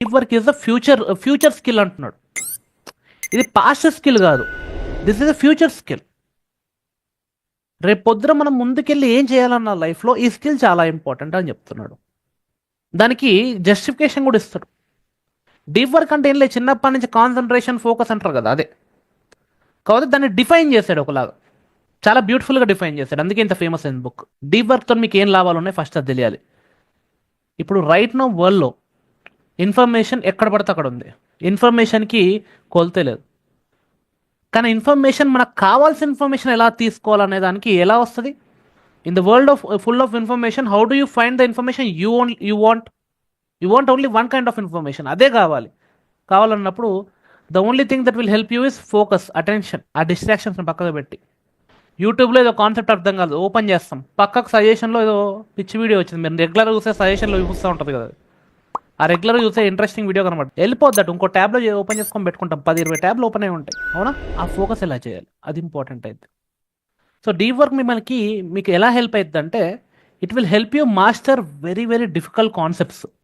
Deep work is the future skill అంటున్నాడు. ఇది past skill కాదు, this is a future skill. రేపు పొద్దున మనం ముందుకెళ్ళి ఏం చేయాలన్న లైఫ్లో ఈ స్కిల్ చాలా ఇంపార్టెంట్ అని చెప్తున్నాడు. దానికి జస్టిఫికేషన్ కూడా ఇస్తాడు. డీప్ వర్క్ అంటే ఏం లేదు, చిన్నప్పటి నుంచి కాన్సన్ట్రేషన్ ఫోకస్ అంటారు కదా, అదే. కాబట్టి దాన్ని డిఫైన్ చేశాడు ఒకలాగా, చాలా బ్యూటిఫుల్గా డిఫైన్ చేశాడు. అందుకే ఇంత ఫేమస్ అయింది బుక్. డీప్ వర్క్తో మీకు ఏం లాభాలు ఉన్నాయి ఫస్ట్ అది తెలియాలి. ఇప్పుడు రైట్ నో వరల్డ్లో ఇన్ఫర్మేషన్ ఎక్కడ పడితే అక్కడ ఉంది, ఇన్ఫర్మేషన్కి కొలతే లేదు. కానీ ఇన్ఫర్మేషన్ మనకు కావాల్సిన ఇన్ఫర్మేషన్ ఎలా తీసుకోవాలనే దానికి ఎలా వస్తుంది? In the world of full of information, how do you find the information you want only one kind of information, అదే కావాలన్నప్పుడు the only thing that will help you is focus, attention. ఆ డిస్ట్రాక్షన్స్ని పక్కకు పెట్టి, యూట్యూబ్లో ఏదో కాన్సెప్ట్ అర్థం కాదు, ఓపెన్ చేస్తాం, పక్కకు సజెషన్లో ఏదో పిచ్చి వీడియో వచ్చింది, మీరు రెగ్యులర్గా చూసే సజెషన్లో చూస్తూ ఉంటుంది కదా, ఆ రెగ్యులర్గా చూసే ఇంట్రెస్టింగ్ వీడియో కనబడి వెళ్ళిపోద్దట, ఇంకో ట్యాబ్లో ఓపెన్ చేసుకొని పెట్టుకుంటాం, 10-20 ట్యాబ్లు ఓపెన్ అయి ఉంటాయి, అవునా? ఆ ఫోకస్ ఎలా చేయాలి, అది ఇంపార్టెంట్ అయితే. సో డీప్ వర్క్ మీకు ఎలా హెల్ప్ అవుతుంది అంటే, it will help you master very very difficult concepts.